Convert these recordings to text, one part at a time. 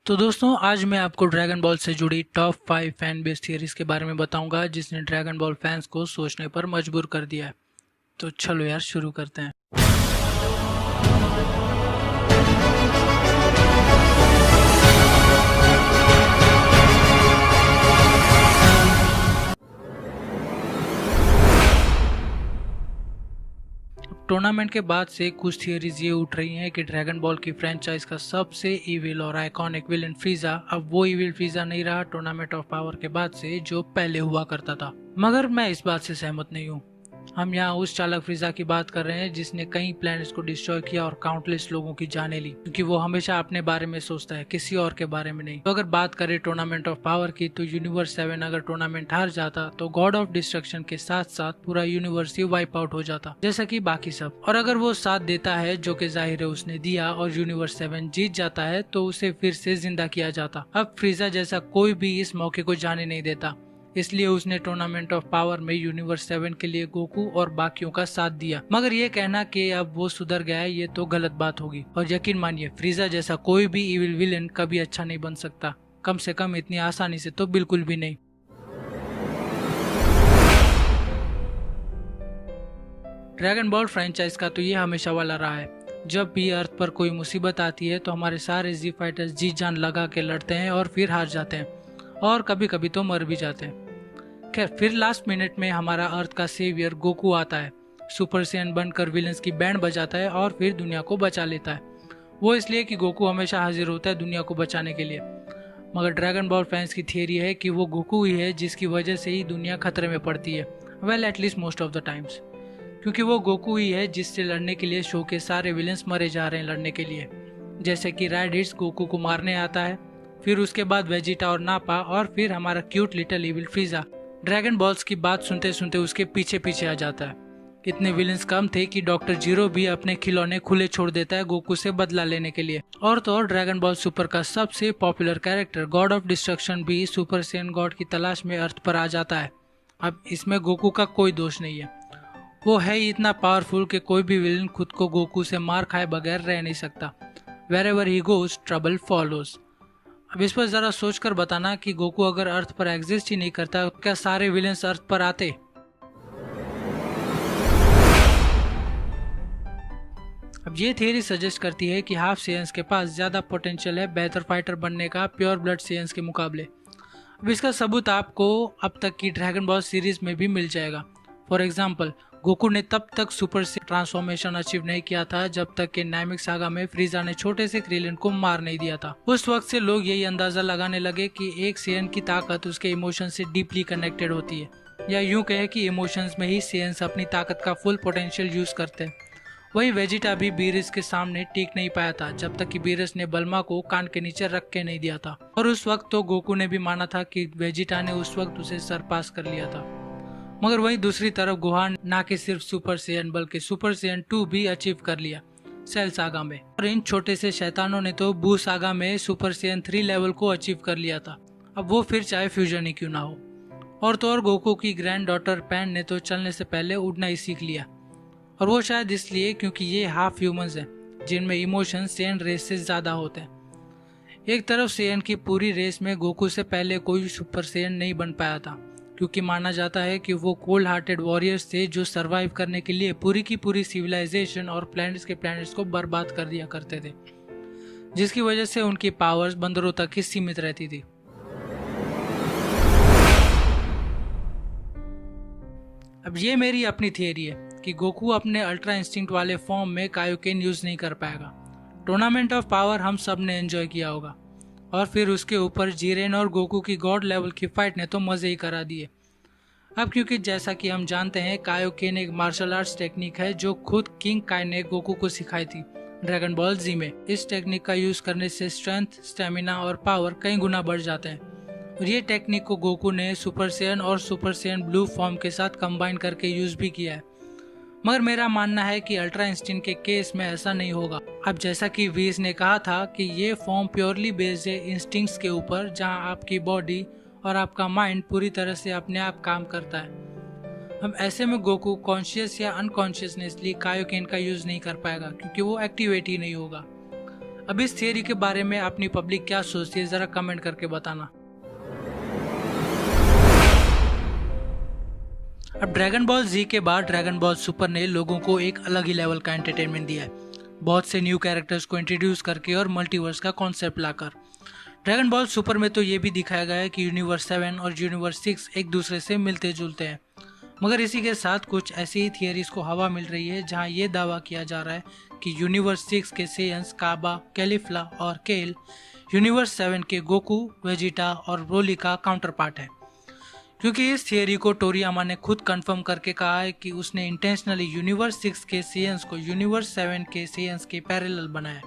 तो दोस्तों आज मैं आपको ड्रैगन बॉल से जुड़ी टॉप 5 फैन बेस थियरीज के बारे में बताऊंगा जिसने ड्रैगन बॉल फैंस को सोचने पर मजबूर कर दिया है। तो चलो यार शुरू करते हैं। टूर्नामेंट के बाद से कुछ थियरीज ये उठ रही हैं कि ड्रैगन बॉल की फ्रेंचाइज का सबसे इविल और आइकॉनिक विलन फ्रीजा अब वो इविल फ्रीजा नहीं रहा टूर्नामेंट ऑफ पावर के बाद से जो पहले हुआ करता था। मगर मैं इस बात से सहमत नहीं हूँ। हम यहाँ उस चालक फ्रीजा की बात कर रहे हैं जिसने कई प्लैनेट्स को डिस्ट्रॉय किया और काउंटलेस लोगों की जानें ली, क्योंकि वो हमेशा अपने बारे में सोचता है, किसी और के बारे में नहीं। तो अगर बात करें टूर्नामेंट ऑफ पावर की, तो यूनिवर्स 7 अगर टूर्नामेंट हार जाता तो गॉड ऑफ डिस्ट्रक्शन के साथ साथ पूरा यूनिवर्स ही वाइप आउट हो जाता, जैसा कि बाकी सब। और अगर वो साथ देता है, जो कि जाहिर है उसने दिया, और यूनिवर्स 7 जीत जाता है, तो उसे फिर से जिंदा किया जाता। अब फ्रीजा जैसा कोई भी इस मौके को जाने नहीं देता, इसलिए उसने टूर्नामेंट ऑफ पावर में यूनिवर्स 7 के लिए गोकू और बाकियों का साथ दिया। मगर ये कहना कि अब वो सुधर गया है, ये तो गलत बात होगी। और यकीन मानिए, फ्रीजा जैसा कोई भी इविल विलेन कभी अच्छा नहीं बन सकता, कम से कम इतनी आसानी से तो बिल्कुल भी नहीं। ड्रैगन बॉल फ्रेंचाइज का तो ये हमेशा वाला रहा है, जब भी अर्थ पर कोई मुसीबत आती है तो हमारे सारे जी फाइटर्स जी जान लगा के लड़ते हैं और फिर हार जाते हैं, और कभी कभी तो मर भी जाते हैं। खैर, फिर लास्ट मिनट में हमारा अर्थ का सेवियर गोकू आता है, सुपर सैयन बनकर विलन्स की बैंड बजाता है और फिर दुनिया को बचा लेता है। वो इसलिए कि गोकू हमेशा हाजिर होता है दुनिया को बचाने के लिए। मगर ड्रैगन बॉल फैंस की थियरी है कि वो गोकू ही है जिसकी वजह से ही दुनिया खतरे में पड़ती है। Well, at least most of the times, क्योंकि वो गोकू ही है जिससे लड़ने के लिए शो के सारे विलन्स मरे जा रहे हैं लड़ने के लिए। जैसे कि रैडिट्स गोकू को मारने आता है, फिर उसके बाद वेजिटा और नापा, और फिर हमारा cute little evil फ्रीजा dragon balls की बात सुनते सुनते उसके पीछे पीछे आ जाता है। इतने विलन्स कम थे कि डॉक्टर जीरो भी अपने खिलौने खुले छोड़ देता है गोकू से बदला लेने के लिए। और तो और ड्रैगन बॉल सुपर का सबसे popular character God of destruction भी सुपर सैयन गॉड की तलाश में अर्थ पर आ जाता है। अब इसमें गोकू का कोई दोष नहीं है, वो है ही इतना पावरफुल कि कोई भी विलन खुद को गोकू से मार खाए बगैर रह नहीं सकता। Wherever he goes trouble follows. अब इस पर जरा सोचकर बताना कि गोकू अगर अर्थ पर एग्जिस्ट ही नहीं करता, तो क्या सारे विलेंस अर्थ पर आते? अब ये थियरी सजेस्ट करती है कि हाफ सेयंस के पास ज्यादा पोटेंशियल है बेहतर फाइटर बनने का प्योर ब्लड सेयंस के मुकाबले। अब इसका सबूत आपको अब तक की ड्रैगन बॉल सीरीज में भी मिल जाएगा। फॉर एग्जाम्पल, गोकू ने तब तक सुपर से ट्रांसफॉर्मेशन अचीव नहीं किया था जब तक कि नामिक सागा में फ्रीजा ने छोटे से क्रिलिन को मार नहीं दिया था। उस वक्त से लोग यही अंदाजा लगाने लगे कि एक सेयन की ताकत उसके इमोशन से डीपली कनेक्टेड होती है, या यूं कहे कि इमोशंस में ही सेयन्स अपनी ताकत का फुल पोटेंशियल यूज करते हैं। वही वेजिटा भी बीरस के सामने टिक नहीं पाया था जब तक कि बीरस ने बल्मा को कान के नीचे रख के नहीं दिया था। और उस वक्त तो गोकू ने भी माना था कि वेजिटा ने उस वक्त उसे सरपास कर लिया था। मगर वहीं दूसरी तरफ गोहान ना कि सिर्फ सुपर सैयन बल्कि सुपर सैयन 2 भी अचीव कर लिया सेल सागा में। और इन छोटे से शैतानों ने तो बू सागा में सुपर सैयन 3 लेवल को अचीव कर लिया था। अब वो फिर चाहे फ्यूजन ही क्यों ना हो। और तो और गोकू की ग्रैंड डॉटर पैन ने तो चलने से पहले उड़ना ही सीख लिया, और वो शायद इसलिए क्योंकि ये हाफ ह्यूमंस हैं जिनमें इमोशन सैयन रेस से ज्यादा होते हैं। एक तरफ सैयन की पूरी रेस में गोकू से पहले कोई सुपर सैयन नहीं बन पाया था, क्योंकि माना जाता है कि वो कोल्ड हार्टेड वॉरियर्स थे जो सरवाइव करने के लिए पूरी की पूरी सिविलाइजेशन और प्लैनेट्स को बर्बाद कर दिया करते थे, जिसकी वजह से उनकी पावर्स बंदरों तक ही सीमित रहती थी। अब ये मेरी अपनी थियरी है कि गोकू अपने अल्ट्रा इंस्टिंक्ट वाले फॉर्म में कायोकेन यूज नहीं कर पाएगा। टूर्नामेंट ऑफ पावर हम सब ने एंजॉय किया होगा, और फिर उसके ऊपर जीरेन और गोकू की गॉड लेवल की फाइट ने तो मजे ही करा दिए। अब क्योंकि जैसा कि हम जानते हैं, कायोकेन एक मार्शल आर्ट्स टेक्निक है जो खुद किंग काय ने गोकू को सिखाई थी ड्रैगन बॉल जी में। इस टेक्निक का यूज करने से स्ट्रेंथ, स्टेमिना और पावर कई गुना बढ़ जाते हैं, और ये टेक्निक को गोकू ने सुपर सैयन और सुपर सैयन ब्लू फॉर्म के साथ कंबाइन करके यूज भी किया है। मगर मेरा मानना है कि अल्ट्रा इंस्टिंक्ट के केस में ऐसा नहीं होगा। अब जैसा कि वीज ने कहा था कि ये फॉर्म प्योरली बेस्ड है इंस्टिंक्ट्स के ऊपर, जहां आपकी बॉडी और आपका माइंड पूरी तरह से अपने आप काम करता है। अब ऐसे में गोकू कॉन्शियस या अनकॉन्शियसनेसली कायोकेन का यूज नहीं कर पाएगा, क्योंकि वो एक्टिवेट ही नहीं होगा। अब इस थियरी के बारे में अपनी पब्लिक क्या सोचती है, जरा कमेंट करके बताना। अब ड्रैगन बॉल जी के बाद ड्रैगन बॉल सुपर ने लोगों को एक अलग ही लेवल का एंटरटेनमेंट दिया है, बहुत से न्यू कैरेक्टर्स को इंट्रोड्यूस करके और मल्टीवर्स का कॉन्सेप्ट लाकर। ड्रैगन बॉल सुपर में तो ये भी दिखाया गया है कि यूनिवर्स 7 और यूनिवर्स 6 एक दूसरे से मिलते जुलते हैं, मगर इसी के साथ कुछ ऐसी ही थियरीज को हवा मिल रही है जहां ये दावा किया जा रहा है कि यूनिवर्स 6 के सेयंस काबा, कैलिफ्ला और केल यूनिवर्स 7 के गोकू, वेजिटा और ब्रोली का काउंटर पार्ट है, क्योंकि इस थियरी को टोरियामा ने खुद कंफर्म करके कहा है कि उसने इंटेंशनली यूनिवर्स 6 के सेयंस को यूनिवर्स 7 के सेयंस के पैरेलल बनाया।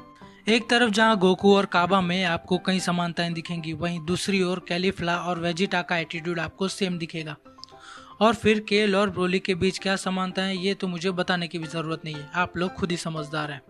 एक तरफ जहां गोकू और काबा में आपको कई समानताएं दिखेंगी, वहीं दूसरी ओर कैलिफ्ला और वेजिटा का एटीट्यूड आपको सेम दिखेगा। और फिर केल और ब्रोली के बीच क्या समानताएं, ये तो मुझे बताने की भी जरूरत नहीं है, आप लोग खुद ही समझदार हैं।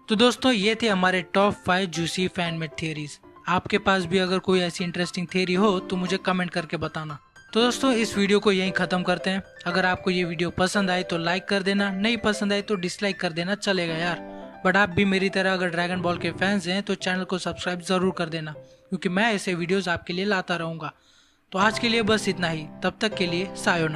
तो दोस्तों, ये थे हमारे top 5 juicy fan made theories. आपके पास भी अगर कोई ऐसी इंटरेस्टिंग थियरी हो तो मुझे कमेंट करके बताना। तो दोस्तों, इस वीडियो को यहीं ख़त्म करते हैं। अगर आपको ये वीडियो पसंद आए तो लाइक कर देना, नहीं पसंद आए तो डिसलाइक कर देना, चलेगा यार। बट आप भी मेरी तरह अगर ड्रैगन बॉल के फैंस हैं तो चैनल को सब्सक्राइब ज़रूर कर देना, क्योंकि मैं ऐसे वीडियोज़ आपके लिए लाता रहूँगा। तो आज के लिए बस इतना ही, तब तक के लिए सायोनारा।